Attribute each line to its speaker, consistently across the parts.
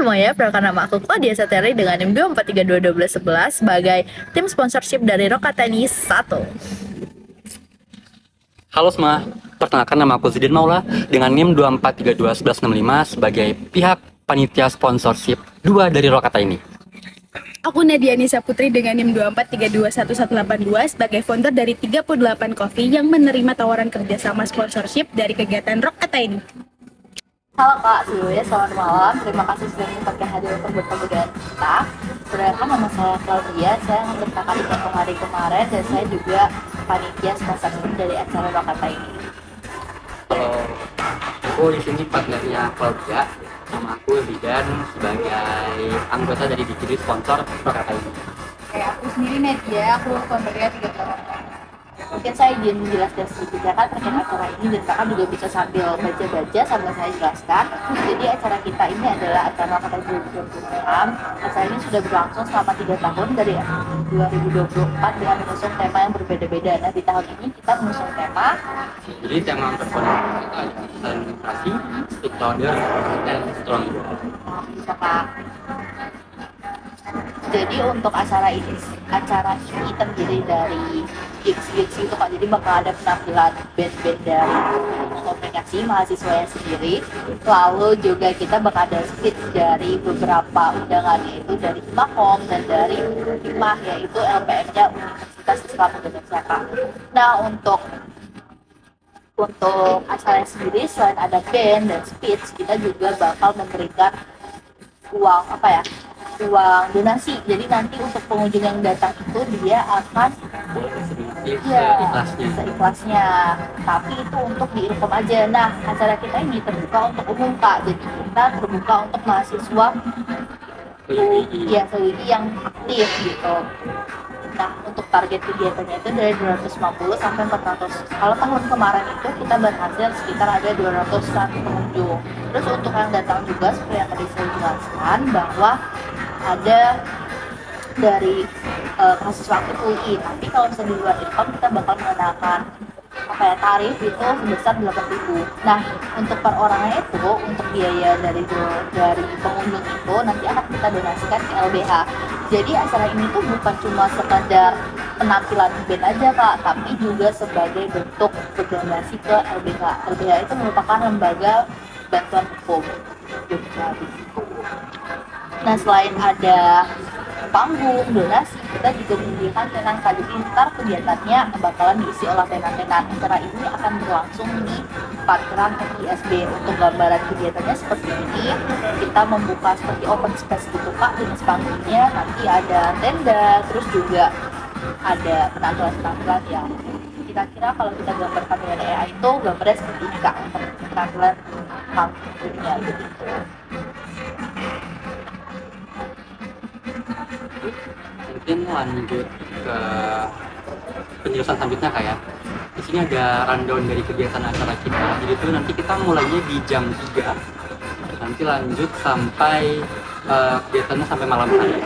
Speaker 1: semuanya, perkenalkan nama aku Claudia Sateri dengan NIM 2432211 sebagai tim sponsorship dari Rokatani 1.
Speaker 2: Halo semua, perkenalkan nama aku Zidin Maula dengan NIM 2432165 sebagai pihak panitia sponsorship 2 dari Rokata ini.
Speaker 3: Aku Nadia Nisa Putri dengan NIM 2432182 sebagai founder dari 38 Coffee yang menerima tawaran kerjasama sponsorship dari kegiatan Rokata ini.
Speaker 1: Halo Kak, sebelumnya selamat malam. Terima kasih sudah menyempatkan hadir untuk bertemu dengan kita. Perkenalkan nama saya Claudia, saya menceritakan di Kampung hari kemarin dan saya juga panitia sponsorship dari acara Rokata ini.
Speaker 2: Kalau aku di sini partnernya Claudia, nama aku Zidan sebagai anggota dari divisi sponsor Rokata ini.
Speaker 1: Kayak aku sendiri Nadia, aku foundernya 38. Mungkin saya izin menjelaskan sedikit ya kan terkait acara ini dan kakak juga bisa sambil baca-baca sambil saya jelaskan. Jadi acara kita ini adalah acara Rokata 2026. Acara ini sudah berlangsung selama 3 tahun dari 2024 dengan mengusung tema yang berbeda-beda. Nah di tahun ini kita mengusung tema.
Speaker 2: Jadi tema terpadu kita ada demokrasi, speak louder, dan strong.
Speaker 1: Bisa Kak. Jadi untuk acara ini terdiri dari gigs itu Kak. Jadi bakal ada penampilan band-band dari komunikasi mahasiswanya sendiri. Lalu juga kita bakal ada speech dari beberapa undangan yaitu dari Himakom dan dari Hikmah yaitu LPM-nya Universitas Islam Indonesia Kak. Nah untuk acara sendiri selain ada band dan speech, kita juga bakal memberikan uang donasi. Jadi nanti untuk pengunjung yang datang itu dia akan seikhlasnya. Tapi itu untuk di Ilkom aja. Nah, acara kita ini terbuka untuk umum Kak. Jadi kita terbuka untuk mahasiswa PUII yang aktif gitu. Nah, untuk target kegiatannya itu dari 250 sampai 400. Kalau tahun kemarin itu kita berhasil sekitar ada 200-an pengunjung. Terus untuk yang datang juga seperti yang tadi saya jelaskan bahwa ada dari mahasiswa aktif UI. Tapi kalau misalnya di luar Ilkom kita bakal mengenakan tarif itu sebesar 8.000. Nah, untuk per orangnya itu untuk biaya dari pengunjung itu nanti akan kita donasikan ke LBH. Jadi acara ini tuh bukan cuma sekadar penampilan band aja Kak, tapi juga sebagai bentuk berdonasi ke LBH. LBH itu merupakan lembaga bantuan hukum. Nah, selain ada panggung, donasi, kita juga menyediakan tenan Kak. Jadi ntar kegiatannya bakalan diisi oleh tenan-tenan. Acara ini akan berlangsung di Parkiran FISB. Untuk gambaran kegiatannya seperti ini, kita membuka seperti open space gitu Kak. Jenis panggungnya nanti ada tenda, terus juga ada penampilan-penampilan yang kira-kira kalau kita gambarkan dengan AI itu gambarnya seperti ini Kak, untuk penampilan panggungnya begitu.
Speaker 2: Mungkin lanjut ke penjelasan selanjutnya Kak ya. Di sini ada rundown dari kegiatan acara kita. Jadi itu nanti kita mulainya di jam 3. Nanti lanjut sampai kegiatannya sampai malam hari.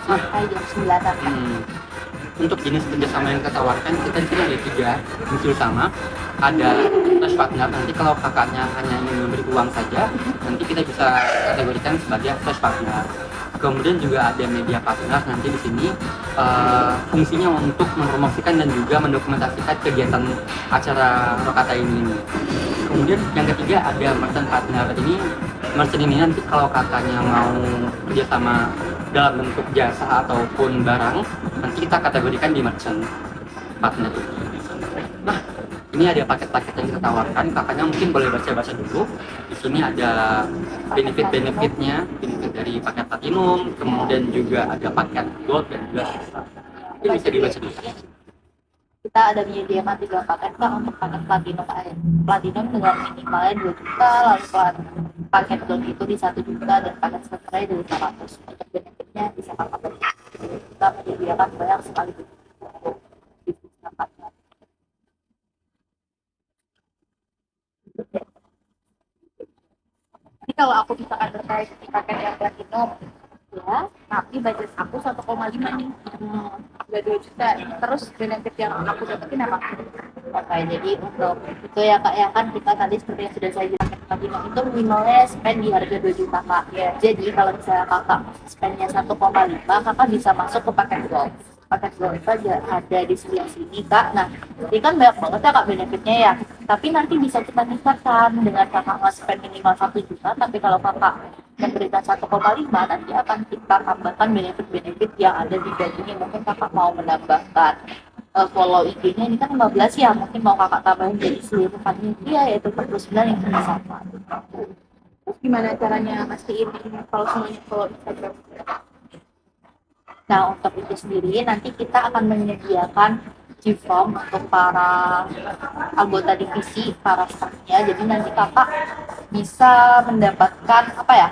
Speaker 1: Sampai jam 9
Speaker 2: Untuk jenis kerjasama yang kita tawarkan, kita di sini ada 3 jenis sama. Ada flash partner, nanti kalau kakaknya hanya ingin memberi uang saja, nanti kita bisa kategorikan sebagai flash partner. Kemudian juga ada media partner, nanti di sini fungsinya untuk mempromosikan dan juga mendokumentasikan kegiatan acara Rokata ini. Kemudian yang ketiga ada merchant partner. Merchant ini nanti kalau kakaknya mau kerjasama dalam bentuk jasa ataupun barang, nanti kita kategorikan di merchant partner. Nah, ini ada paket-paket yang kita tawarkan. Kakaknya mungkin boleh baca-baca dulu. Di sini ada benefit-benefitnya, benefit dari paket platinum, kemudian juga ada paket gold dan juga silver. Ini bisa dibaca dulu.
Speaker 1: Kita ada menyediakan 3 paket Kak. Untuk paket platinum dengan minimalnya 2 juta, lalu paket gold itu di 1 juta dan paket silver dari 500. Untuk benefitnya bisa kakak beli. Kita menyediakan banyak sekali untuk bisnis kakaknya. Jadi kalau aku misalkan terkait di paket yang platinum ya, tapi budget aku 1,5 nih, nggak 2 juta. Terus benefit yang aku dapetin apa? Oke, jadi untuk itu ya Kak ya kan kita tadi seperti yang sudah saya jelaskan Platinum itu minimalnya spend di harga 2 juta kak. Ya, jadi kalau misalnya kakak spendnya 1,5, kakak bisa masuk ke paket gold. Paket gold itu ada di sebelah sini kak. Nah, ini kan banyak banget ya kak benefitnya ya. Tapi nanti bisa kita tingkatkan dengan kakak nge-spend minimal 1 juta. Tapi kalau kakak memberikan 1,5, nanti akan kita tambahkan benefit-benefit yang ada di band ini. Mungkin kakak mau menambahkan follow IG-nya ini kan 15 ya, mungkin mau kakak tambahin jadi seluruh panitia yaitu 49 yang sama.
Speaker 3: Terus gimana caranya mastiin kalau semuanya follow Instagram?
Speaker 1: Nah, untuk itu sendiri nanti kita akan menyediakan G-Form untuk para anggota divisi, para staffnya. Jadi nanti kakak bisa mendapatkan apa ya,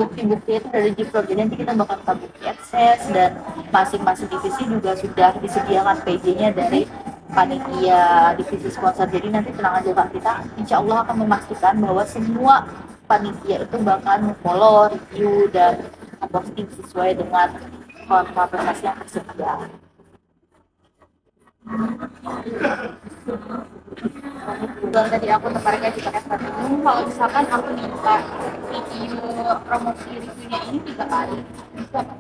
Speaker 1: bukti-bukti itu dari G-Form. Jadi nanti kita bakal minta bukti akses, dan masing-masing divisi juga sudah disediakan PJ-nya dari panitia divisi sponsor. Jadi nanti tenang aja kak, kita insya Allah akan memastikan bahwa semua panitia itu bakal follow, review, dan posting sesuai dengan proses yang tersedia.
Speaker 3: Dan tadi aku tertariknya di paket platinum. Kalau misalkan aku minta video promosi reviewnya ini 3 kali, bisa nggak?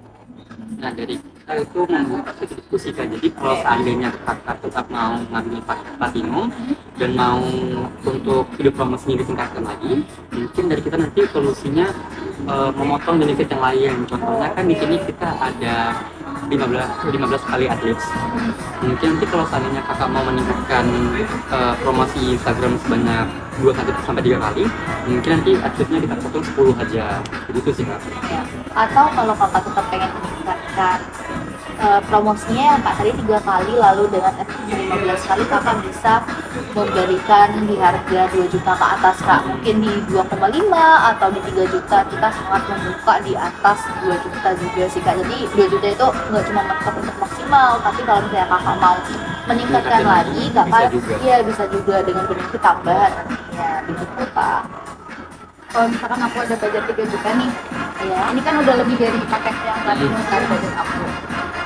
Speaker 2: Nah, dari kita itu membuka sesi diskusi kan. Jadi kalau seandainya kakak tetap mau ngambil paket platinum dan mau untuk video promosinya ditingkatkan lagi, mungkin dari kita nanti solusinya memotong benefit yang lain. Contohnya kan di sini kita ada 15 kali AdLibs. Mungkin nanti kalau seandainya kakak mau meningkatkan promosi Instagram sebanyak 2-3 kali, mungkin nanti AdLibsnya kita potong 10 aja. Begitu sih kak.
Speaker 1: Ya. Atau kalau kakak tetap pengen meningkatkan promosinya yang kak tadi 3 kali, lalu dengan efektif 15 kali kakak bisa memberikan di harga 2 juta ke atas kak. Mungkin di 2,5 atau di 3 juta, kita sangat membuka di atas 2 juta juga sih kak. Jadi 2 juta itu nggak cuma mentok untuk maksimal, tapi kalau misalnya kakak mau meningkatkan lagi, kakak iya bisa juga dengan benefit tambahan nantinya, begitu kak.
Speaker 3: Kalau misalkan aku ada budget 3 juta nih,
Speaker 1: Ya.
Speaker 3: ini kan udah lebih dari paket yang platinum kan budget aku.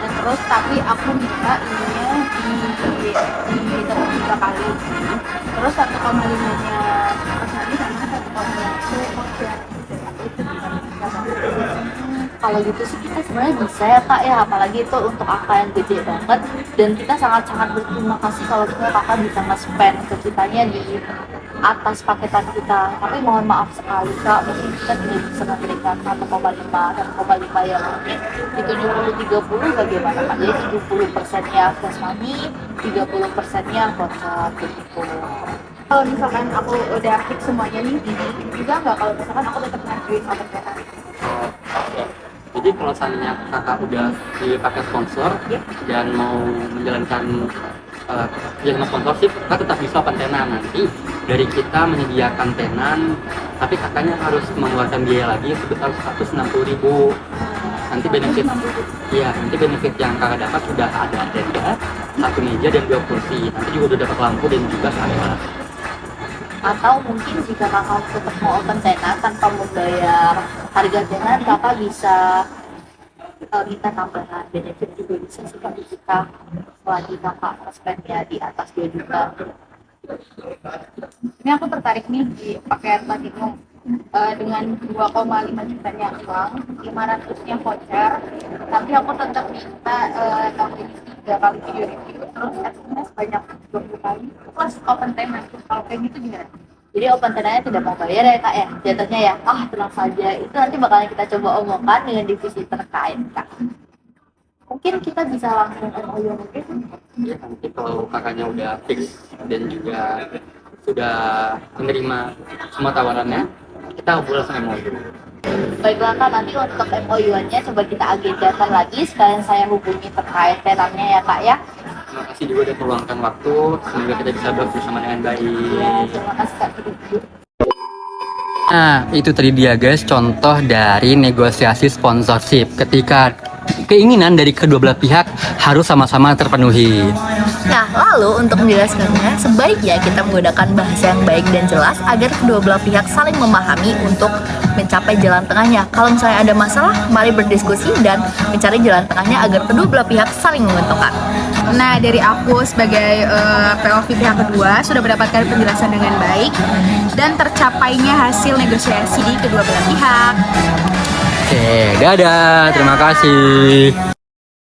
Speaker 3: Dan terus tapi aku minta ininya di 3 kali. Terus 1,5-nya personally sama 1,5 itu voucher. Itu gimana?
Speaker 1: Kalau gitu sih kita sebenarnya bisa ya kak ya, apalagi itu untuk angka yang gede banget, dan kita sangat-sangat berterima kasih kalau misalnya kakak bisa nge-spend ke kitanya di atas paketan kita. Tapi mohon maaf sekali kak, mungkin kita tidak bisa memberikan 1,5 yang mungkin di 70-30 bagaimana kak, jadi 70%-nya cash money, 30%-nya voucher begitu.
Speaker 3: Kalau misalkan aku udah fix semuanya nih, juga nggak kalau misalkan aku tetap ngajuin orderan?
Speaker 2: Oke. Jadi kalau seandainya kakak udah dipakai sponsor dan mau menjalankan kerja sama sponsorship, kakak tetap bisa open tenan. Nanti dari kita menyediakan tenan, tapi kakaknya harus mengeluarkan biaya lagi sebesar 160.000. Nanti benefit, iya nanti benefit yang kakak dapat sudah ada tenda, 1 meja dan 2 kursi. Nanti juga udah dapat lampu dan juga sampah.
Speaker 1: Atau mungkin jika kakak tetap mau open tenan tanpa membayar harga tenan, kakak bisa minta tambahan benefit juga bisa sih kak, jika lagi kakak spendnya di atas 2 juta.
Speaker 3: Ini aku tertarik nih di paket platinum dengan 2,5 jutanya uang, 500-nya voucher, tapi aku tetap minta tambahin 3 kali video review, terus SMS sebanyak 20 kali plus open tenan. Kalau kayak gitu gimana?
Speaker 1: Jadi open tenannya tidak mau bayar ya kak ya, jatuhnya ya, tenang saja, itu nanti bakalan kita coba omongkan dengan divisi terkait kak. Mungkin kita bisa langsung MOU mungkin.
Speaker 2: Ya, nanti kalau kakaknya udah fix dan juga sudah menerima semua tawarannya, kita langsung MOU.
Speaker 1: Baiklah kak, nanti untuk MOU-nya coba kita agendakan lagi, sekalian saya hubungi terkait tenannya ya kak ya.
Speaker 2: Terima kasih juga udah meluangkan waktu, semoga kita bisa bersama dengan baik.
Speaker 1: Ya, terima kasih kak.
Speaker 2: Nah, itu tadi dia guys, contoh dari negosiasi sponsorship ketika keinginan dari kedua belah pihak harus sama-sama terpenuhi.
Speaker 1: Nah, lalu untuk menjelaskannya, sebaiknya kita menggunakan bahasa yang baik dan jelas agar kedua belah pihak saling memahami untuk mencapai jalan tengahnya. Kalau misalnya ada masalah, mari berdiskusi dan mencari jalan tengahnya agar kedua belah pihak saling menguntungkan.
Speaker 3: Nah, dari aku sebagai POV pihak kedua sudah mendapatkan penjelasan dengan baik dan tercapainya hasil negosiasi di kedua belah pihak.
Speaker 2: Oke, dadah. Terima kasih.